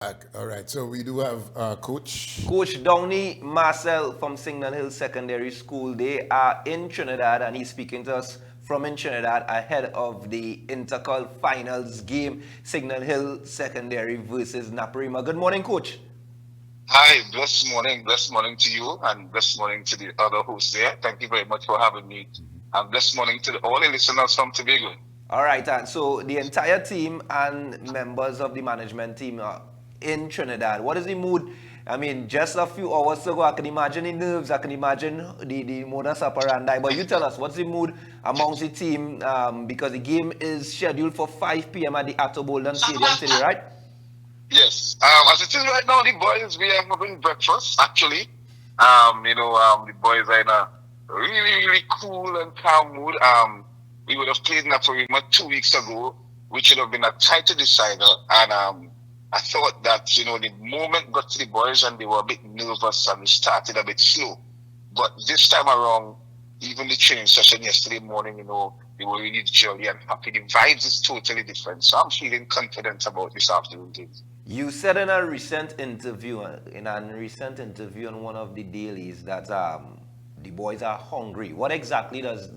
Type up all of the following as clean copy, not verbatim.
All right, so we do have Coach. Coach Downie Marcelle from Signal Hill Secondary School. They are in Trinidad, and he's speaking to us from in Trinidad ahead of the Intercol Finals game, Signal Hill Secondary versus Naparima. Good morning, Coach. Hi, blessed morning to you, and blessed morning to the other hosts there. Thank you very much for having me, and blessed morning to all the listeners from Tobago. All right, so the entire team and members of the management team are in Trinidad. What is the mood? I mean, just a few hours ago, I can imagine the nerves, I can imagine the modus operandi. But you tell us, what's the mood amongst the team? Because the game is scheduled for 5 p.m. at the Ato Boldon Stadium today, right? Yes, as it is right now, the boys we are having breakfast. Actually, the boys are in a really cool and calm mood. We would have played Naparima 2 weeks ago, which would have been a title decider, and I thought that the moment got to the boys and they were a bit nervous and we started a bit slow. But this time around, even the training session yesterday morning, they were really jolly and happy. The vibes is totally different. So I'm feeling confident about this afternoon game. You said in a recent interview on one of the dailies that the boys are hungry. What exactly does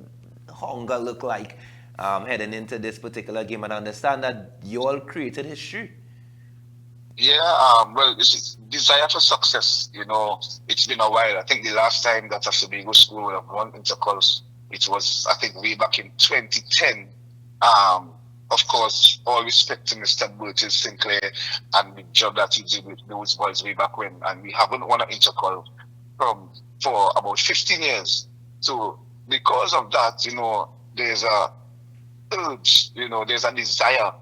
hunger look like heading into this particular game? And I understand that you all created history. Yeah, well, this desire for success, it's been a while. I think the last time that a Tobago school would have won intercourse, it was, I think, way back in 2010. Of course, all respect to Mr. Burgess Sinclair and the job that he did with those boys way back when. And we haven't won an intercourse for about 15 years. So because of that, there's a urge, there's a desire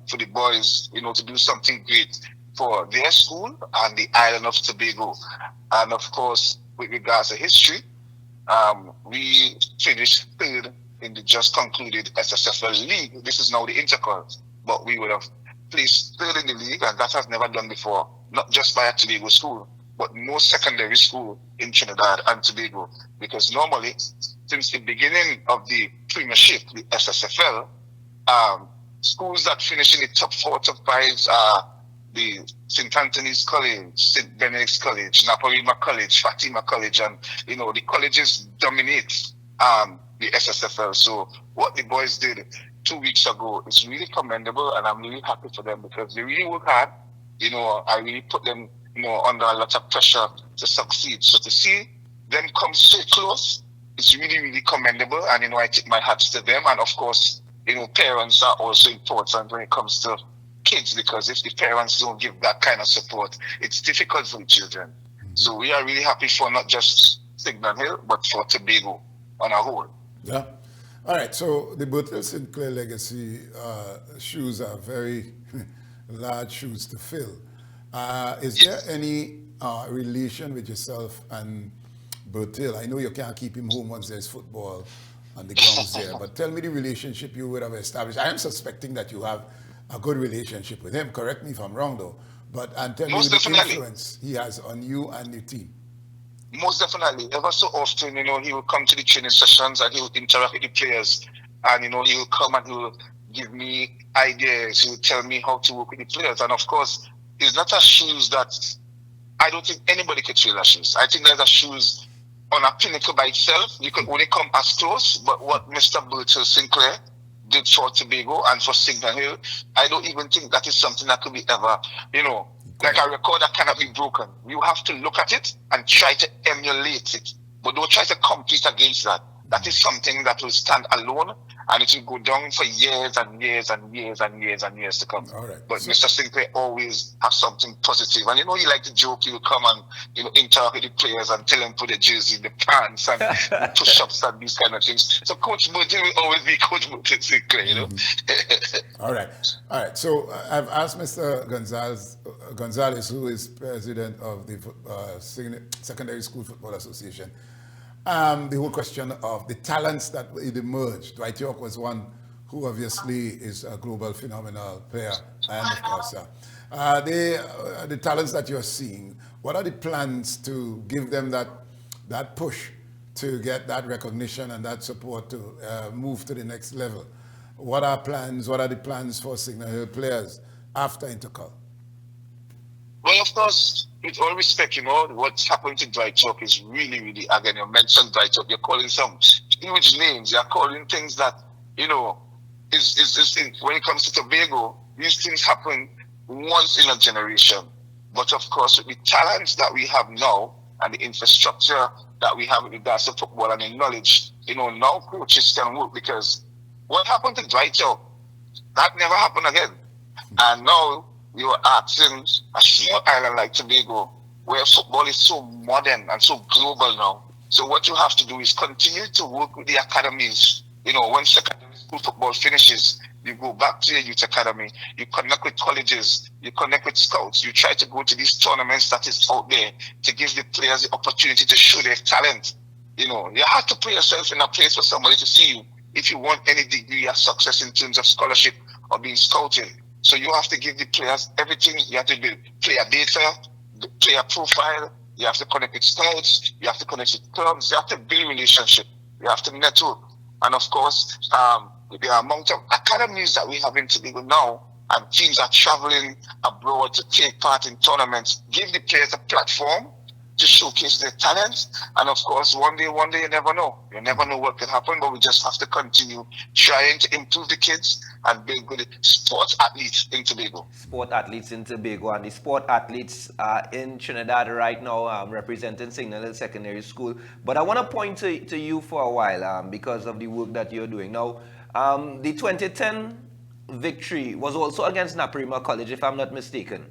for the boys, to do something great for their school and the island of Tobago. And of course, with regards to history, we finished third in the just concluded SSFL League. This is now the Intercol, but we would have placed third in the league, and that has never done before, not just by a Tobago school, but no secondary school in Trinidad and Tobago. Because normally, since the beginning of the Premiership, the SSFL, schools that finish in the top 4, top 5 are the St. Anthony's College, St. Benedict's College, Naparima College, Fatima College, and the colleges dominate the SSFL. So what the boys did 2 weeks ago is really commendable, and I'm really happy for them because they really work hard. I really put them under a lot of pressure to succeed. So to see them come so close, it's really commendable, and I tip my hats to them. And of course, parents are also important when it comes to kids, because if the parents don't give that kind of support, it's difficult for the children. So we are really happy for not just Signal Hill, but for Tobago on a whole. Yeah. All right, so the Bertel Sinclair legacy shoes are very large shoes to fill. Is there any relation with yourself and Bertil? I know you can't keep him home once there's football on the grounds there, but tell me the relationship you would have established. I am suspecting that you have a good relationship with him. Correct me if I'm wrong, though. And tell me Most the definitely. influence he has on you and your team. Most definitely. Ever so often, he will come to the training sessions and he will interact with the players. And, he will come and he will give me ideas. He will tell me how to work with the players. And of course, it's not a shoes that I don't think anybody could fill a shoes. I think there's a shoes on a pinnacle by itself. You can only come as close. But what Mr. Bertel Sinclair did for Tobago and for Signal Hill, I don't even think that is something that could be ever, like a record that cannot be broken. You have to look at it and try to emulate it, but don't try to compete against that. That is something that will stand alone, and it will go down for years and years and years and years and years to come. All right. But Mr. Sinclair always has something positive. And he like to joke, he will come and interact with the players and tell them put the jersey, the pants, and the push-ups and these kind of things. So Coach Bertil will always be Coach Bertil Sinclair, All right. All right. So I've asked Mr. Gonzalez, who is president of the Secondary School Football Association, the whole question of the talents that emerged. Dwight York was one who obviously is a global phenomenal player, and of course, the talents that you're seeing. What are the plans to give them that push to get that recognition and that support to move to the next level? What are the plans for Signal Hill players after Intercol? Well, of course, with all respect, what's happened to Brathwaite is really, really, again, you mentioned Brathwaite, you're calling some huge names, you're calling things that, when it comes to Tobago, these things happen once in a generation. But of course, with the talents that we have now and the infrastructure that we have with regards to football and the knowledge, now coaches can work, because what happened to Brathwaite, that never happened again. And now you are asking a small island like Tobago, where football is so modern and so global now. So what you have to do is continue to work with the academies. When secondary school football finishes, you go back to your youth academy, you connect with colleges, you connect with scouts, you try to go to these tournaments that is out there to give the players the opportunity to show their talent. You have to put yourself in a place for somebody to see you if you want any degree of success in terms of scholarship or being scouted. So you have to give the players everything. You have to build player data, player profile. You have to connect with scouts. You have to connect with clubs. You have to build relationship. You have to network. And of course, the amount of academies that we have in Tobago now, and teams are traveling abroad to take part in tournaments, give the players a platform to showcase their talents. And of course, one day you never know. You never know what could happen, but we just have to continue trying to improve the kids and build good sports athletes in Tobago. Sport athletes in Tobago, and the sport athletes in Trinidad right now representing Signal Hill Secondary School. But I want to point to you for a while because of the work that you're doing. Now, the 2010 victory was also against Naparima College, if I'm not mistaken.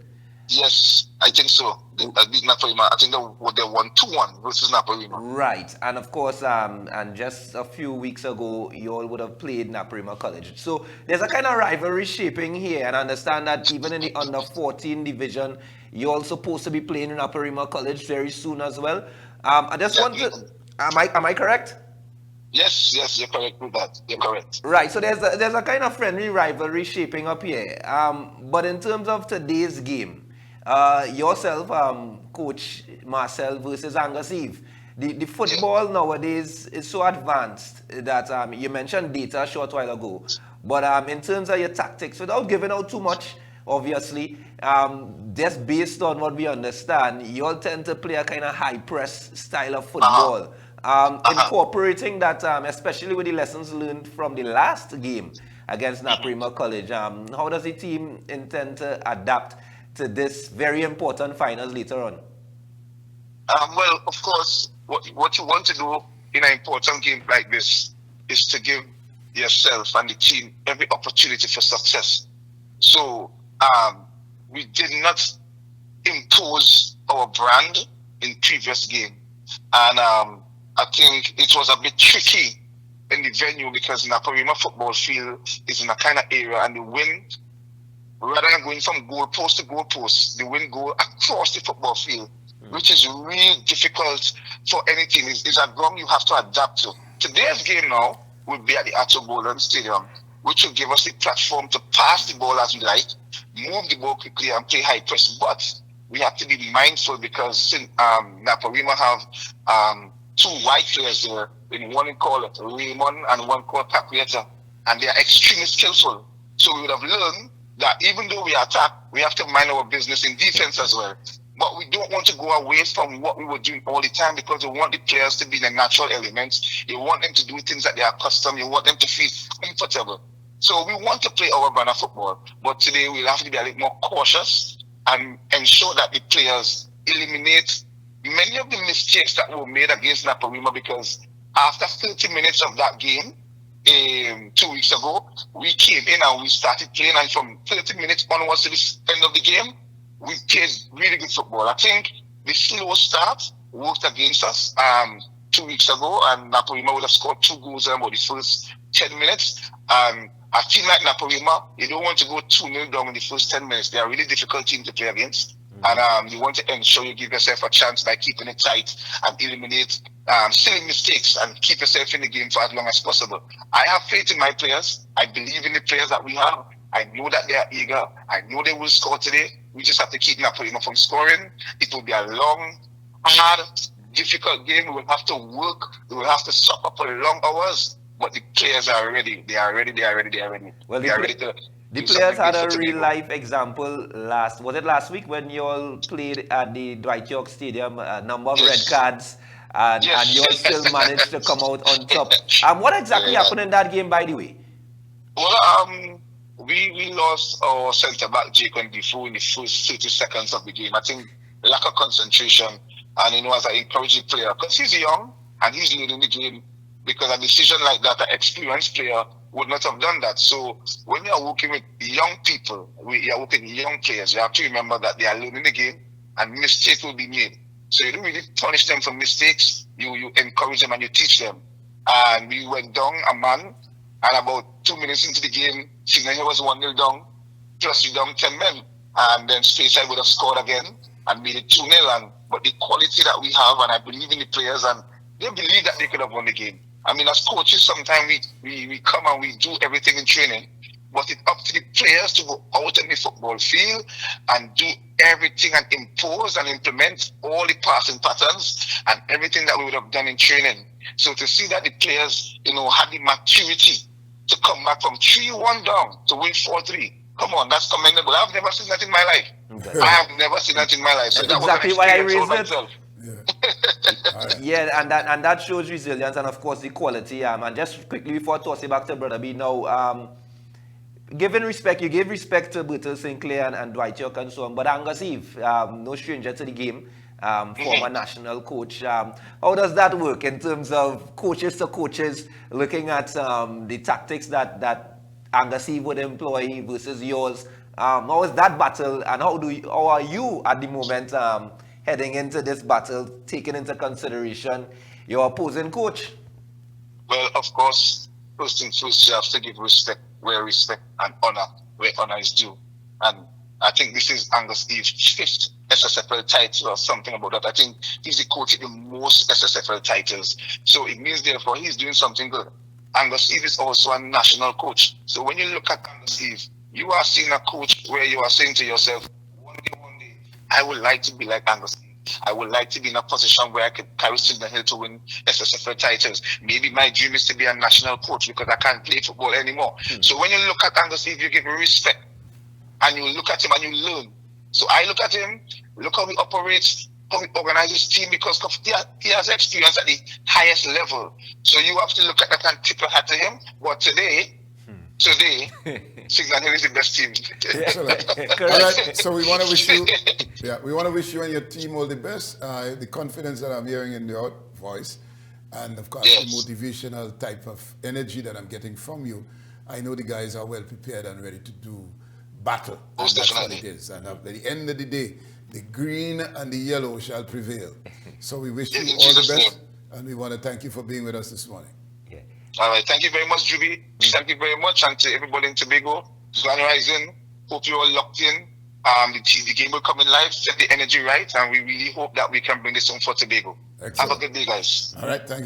Yes, I think so. They beat Naparima. I think they won 2-1 versus Naparima. Right, and of course, and just a few weeks ago, you all would have played Naparima College. So there's a kind of rivalry shaping here, and I understand that even in the under 14 division, you're all supposed to be playing in Naparima College very soon as well. I just want to, am I correct? Yes, you're correct with that. You're correct. Right, so there's a kind of friendly rivalry shaping up here. But in terms of today's game, yourself, Coach Marcelle versus Angus Eve. The football nowadays is so advanced that you mentioned data a short while ago. But in terms of your tactics, without giving out too much, obviously, just based on what we understand, you all tend to play a kind of high press style of football. Incorporating that, especially with the lessons learned from the last game against Naparima College, how does the team intend to adapt to this very important finals later on? Well, of course, what you want to do in an important game like this is to give yourself and the team every opportunity for success. So we did not impose our brand in previous game, and I think it was a bit tricky in the venue because Naparima football field is in a kind of area, and the wind, rather than going from goalpost to goalpost, the wind go across the football field, which is really difficult for any team. It's a ground you have to adapt to. Today's game now will be at the Ato Boldon Stadium, which will give us the platform to pass the ball as we like, move the ball quickly and play high press. But we have to be mindful because Naparima have two white players there, one called Raymond and one called Brathwaite, and they are extremely skillful. So we would have learned that even though we attack, we have to mind our business in defense as well. But we don't want to go away from what we were doing all the time because we want the players to be in the natural elements. You want them to do things that they are accustomed. You want them to feel comfortable. So we want to play our brand of football. But today we'll have to be a little more cautious and ensure that the players eliminate many of the mistakes that were made against Naparima, because after 30 minutes of that game, 2 weeks ago, we came in and we started playing, and from 30 minutes onwards to the end of the game, we played really good football. I think the slow start worked against us 2 weeks ago, and Naparima would have scored 2 goals in about the first 10 minutes. And a team like Naparima, you don't want to go 2-0 down in the first 10 minutes. They are a really difficult team to play against. And you want to ensure you give yourself a chance by keeping it tight and eliminate silly mistakes and keep yourself in the game for as long as possible. I have faith in my players. I believe in the players that we have. I know that they are eager. I know they will score today. We just have to keep Naparima from scoring. It will be a long, hard, difficult game. We will have to work. We will have to suffer for long hours. But the players are ready. They are ready. They are ready. They are ready. Well, they are ready to The do players something had good a for real Tobago. life example last week when you all played at the Brathwaite Stadium, a number of red Yes. cards, and you all Yes. still managed to come out on top. What exactly Yeah. happened in that game, by the way? Well, we lost our centre back Jake Defoe in the first 30 seconds of the game. I think lack of concentration, and as an encouraging player, because he's young and he's leading the game. Because a decision like that, an experienced player would not have done that. So when you are working with young people, you are working with young players, you have to remember that they are learning the game and mistakes will be made. So you don't really punish them for mistakes. You encourage them and you teach them. And we went down a man, and about 2 minutes into the game, Signal was 1-0 down, plus we down 10 men. And then Speyside would have scored again and made it 2-0. But the quality that we have, and I believe in the players, and they believe that they could have won the game. I mean, as coaches, sometimes we come and we do everything in training, but it's up to the players to go out on the football field and do everything and impose and implement all the passing patterns and everything that we would have done in training. So to see that the players, had the maturity to come back from 3-1 down to win 4-3, come on, that's commendable. I've never seen that in my life. Okay. I have never seen that in my life. So That's that exactly was why I an experience raised all it. myself. Yeah. Yeah, and that shows resilience and of course the quality. And just quickly before tossing back to Brother B now, giving respect, you gave respect to Bertel Sinclair and Dwight York and so on, but Angus Eve, no stranger to the game, former national coach. How does that work in terms of coaches to coaches looking at the tactics that Angus Eve would employ versus yours? How is that battle, and how are you at the moment heading into this battle, taking into consideration your opposing coach? Well, of course, first things first, you have to give respect where respect and honor where honor is due. And I think this is Angus Eve's fifth SSFL title or something about that. I think he's the coach with the most SSFL titles. So it means, therefore, he's doing something good. Angus Eve is also a national coach. So when you look at Angus Eve, you are seeing a coach where you are saying to yourself, one day, I would like to be like Angus Eve. I would like to be in a position where I could carry Signal Hill to win SSFL titles. Maybe my dream is to be a national coach because I can't play football anymore. So when you look at Angus Eve, you give him respect. And you look at him and you learn. So I look at him, look how he operates, how he organizes his team, because he has experience at the highest level. So you have to look at that and tip your hat to him. But today, Signal Hill is the best team. Excellent. All right, so we want to wish you, and your team all the best. The confidence that I'm hearing in your voice, and of course the motivational type of energy that I'm getting from you. I know the guys are well prepared and ready to do battle. And that's what it is. And at the end of the day, the green and the yellow shall prevail. So we wish you all the best, and we want to thank you for being with us this morning. All right, thank you very much, Juby. Thank you very much, and to everybody in Tobago. Grand Rising. Hope you're all locked in. The game will come in live. Set the energy right, and we really hope that we can bring this home for Tobago. Excellent. Have a good day, guys. All right, thank you.